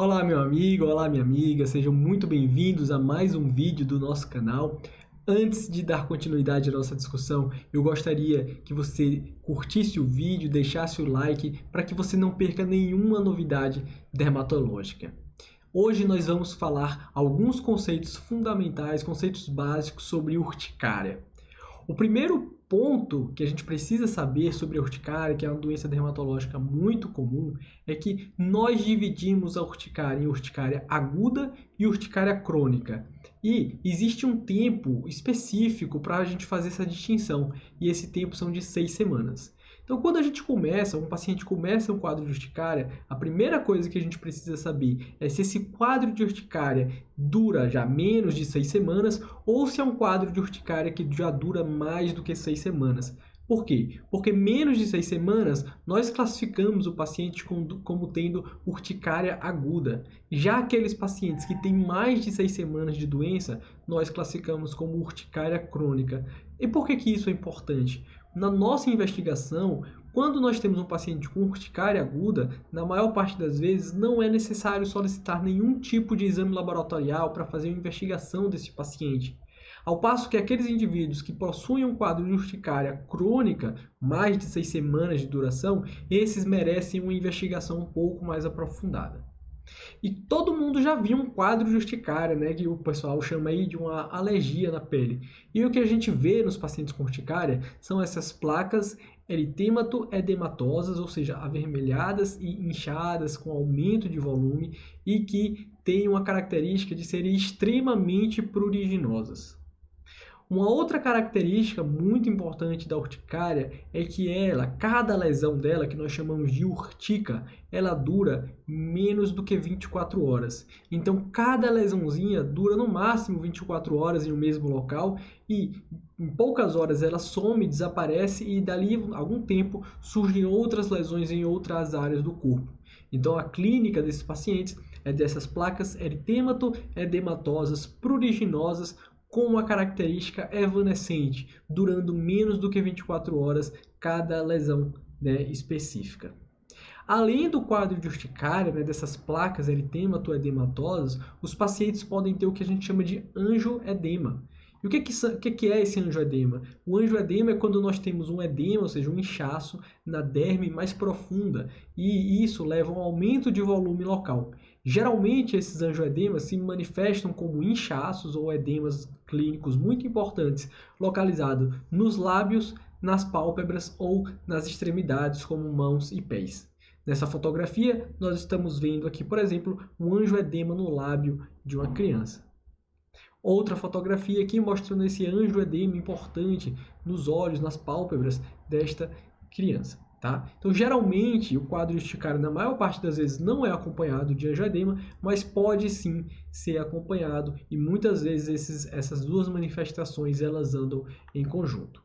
Olá, meu amigo, olá, minha amiga, sejam muito bem-vindos a mais um vídeo do nosso canal. Antes de dar continuidade à nossa discussão, eu gostaria que você curtisse o vídeo, deixasse o like, para que você não perca nenhuma novidade dermatológica. Hoje nós vamos falar alguns conceitos fundamentais, conceitos básicos sobre urticária. O primeiro ponto que a gente precisa saber sobre a urticária, que é uma doença dermatológica muito comum, é que nós dividimos a urticária em urticária aguda e urticária crônica. E existe um tempo específico para a gente fazer essa distinção, e esse tempo são de 6 semanas. Então, quando um paciente começa um quadro de urticária, a primeira coisa que a gente precisa saber é se esse quadro de urticária dura já menos de 6 semanas ou se é um quadro de urticária que já dura mais do que 6 semanas. Por quê? Porque menos de 6 semanas nós classificamos o paciente como tendo urticária aguda. Já aqueles pacientes que têm mais de 6 semanas de doença, nós classificamos como urticária crônica. E por que isso é importante? Na nossa investigação, quando nós temos um paciente com urticária aguda, na maior parte das vezes não é necessário solicitar nenhum tipo de exame laboratorial para fazer uma investigação desse paciente. Ao passo que aqueles indivíduos que possuem um quadro de urticária crônica, mais de 6 semanas de duração, esses merecem uma investigação um pouco mais aprofundada. E todo mundo já viu um quadro de urticária, né, que o pessoal chama aí de uma alergia na pele. E o que a gente vê nos pacientes com urticária são essas placas eritemato-edematosas, ou seja, avermelhadas e inchadas com aumento de volume e que têm uma característica de serem extremamente pruriginosas. Uma outra característica muito importante da urticária é que cada lesão dela, que nós chamamos de urtica, ela dura menos do que 24 horas. Então, cada lesãozinha dura no máximo 24 horas em um mesmo local e em poucas horas ela some, desaparece e dali a algum tempo surgem outras lesões em outras áreas do corpo. Então, a clínica desses pacientes é dessas placas eritemato-edematosas pruriginosas com uma característica evanescente, durando menos do que 24 horas cada lesão, né, específica. Além do quadro de urticária, né, dessas placas eritemato-edematosas, os pacientes podem ter o que a gente chama de angioedema. E o que é esse angioedema? O angioedema é quando nós temos um edema, ou seja, um inchaço na derme mais profunda, e isso leva a um aumento de volume local. Geralmente, esses angioedemas se manifestam como inchaços ou edemas clínicos muito importantes, localizados nos lábios, nas pálpebras ou nas extremidades, como mãos e pés. Nessa fotografia, nós estamos vendo aqui, por exemplo, um angioedema no lábio de uma criança. Outra fotografia aqui mostrando esse angioedema importante nos olhos, nas pálpebras desta criança. Tá? Então, geralmente, o quadro urticário, na maior parte das vezes, não é acompanhado de angioedema, mas pode sim ser acompanhado e muitas vezes essas duas manifestações elas andam em conjunto.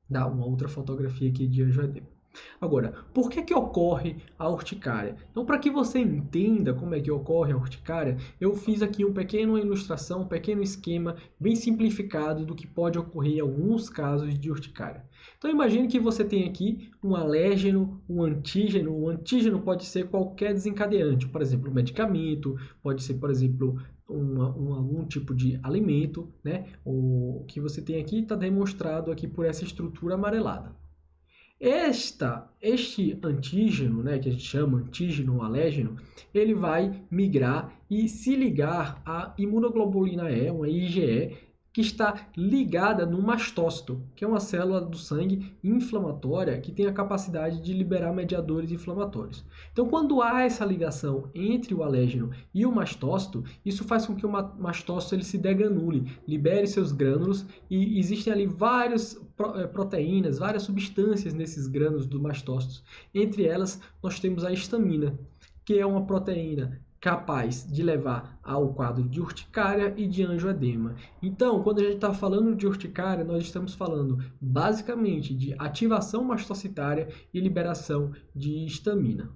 Dá uma outra fotografia aqui de angioedema. Agora, por que ocorre a urticária? Então, para que você entenda como é que ocorre a urticária, eu fiz aqui uma pequena ilustração, um pequeno esquema bem simplificado do que pode ocorrer em alguns casos de urticária. Então, imagine que você tem aqui um alérgeno, um antígeno. O antígeno pode ser qualquer desencadeante, por exemplo, um medicamento, pode ser, por exemplo, algum tipo de alimento, né? O que você tem aqui está demonstrado aqui por essa estrutura amarelada. Este antígeno, né, que a gente chama antígeno ou alérgeno, ele vai migrar e se ligar à imunoglobulina E, uma IgE, que está ligada no mastócito, que é uma célula do sangue inflamatória que tem a capacidade de liberar mediadores inflamatórios. Então, quando há essa ligação entre o alérgeno e o mastócito, isso faz com que o mastócito ele se degranule, libere seus grânulos e existem ali várias proteínas, várias substâncias nesses grânulos do mastócito. Entre elas, nós temos a histamina, que é uma proteína capaz de levar ao quadro de urticária e de angioedema. Então, quando a gente está falando de urticária, nós estamos falando basicamente de ativação mastocitária e liberação de histamina.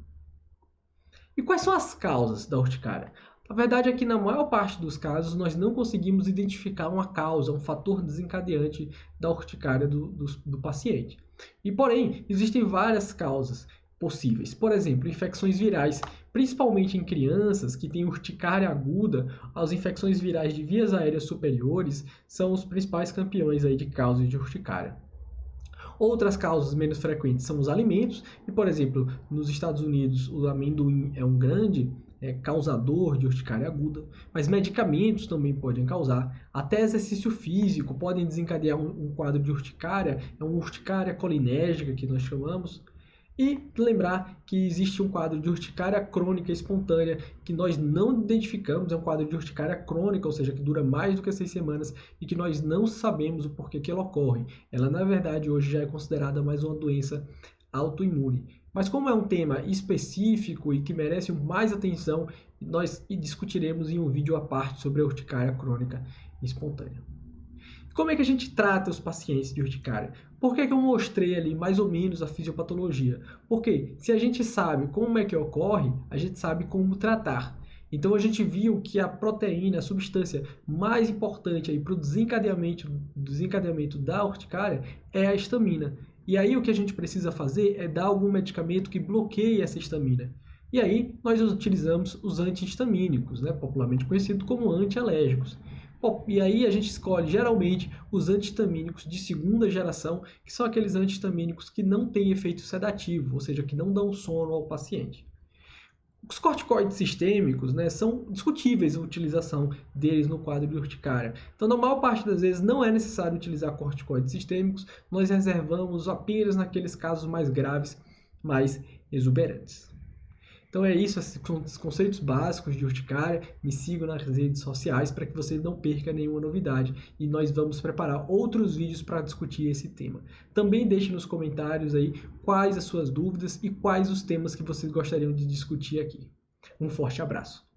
E quais são as causas da urticária? A verdade é que na maior parte dos casos nós não conseguimos identificar uma causa, um fator desencadeante da urticária do paciente. E porém, existem várias causas. possíveis. Por exemplo, infecções virais, principalmente em crianças que têm urticária aguda, as infecções virais de vias aéreas superiores são os principais campeões aí de causas de urticária. Outras causas menos frequentes são os alimentos, e, por exemplo, nos Estados Unidos, o amendoim é um grande causador de urticária aguda, mas medicamentos também podem causar. Até exercício físico podem desencadear um quadro de urticária, é uma urticária colinérgica que nós chamamos. E lembrar que existe um quadro de urticária crônica espontânea que nós não identificamos, é um quadro de urticária crônica, ou seja, que dura mais do que 6 semanas e que nós não sabemos o porquê que ela ocorre. Ela, na verdade, hoje já é considerada mais uma doença autoimune. Mas como é um tema específico e que merece mais atenção, nós discutiremos em um vídeo à parte sobre a urticária crônica espontânea. Como é que a gente trata os pacientes de urticária? Por que eu mostrei ali mais ou menos a fisiopatologia? Porque se a gente sabe como é que ocorre, a gente sabe como tratar. Então a gente viu que a proteína, a substância mais importante para o desencadeamento da urticária é a histamina. E aí o que a gente precisa fazer é dar algum medicamento que bloqueie essa histamina. E aí nós utilizamos os antihistamínicos, popularmente conhecidos como antialérgicos. E aí a gente escolhe geralmente os antihistamínicos de segunda geração, que são aqueles antihistamínicos que não têm efeito sedativo, ou seja, que não dão sono ao paciente. Os corticoides sistêmicos, são discutíveis a utilização deles no quadro de urticária. Então, na maior parte das vezes, não é necessário utilizar corticoides sistêmicos, nós reservamos apenas naqueles casos mais graves, mais exuberantes. Então é isso, esses são os conceitos básicos de urticária. Me sigam nas redes sociais para que você não perca nenhuma novidade. E nós vamos preparar outros vídeos para discutir esse tema. Também deixe nos comentários aí quais as suas dúvidas e quais os temas que vocês gostariam de discutir aqui. Um forte abraço!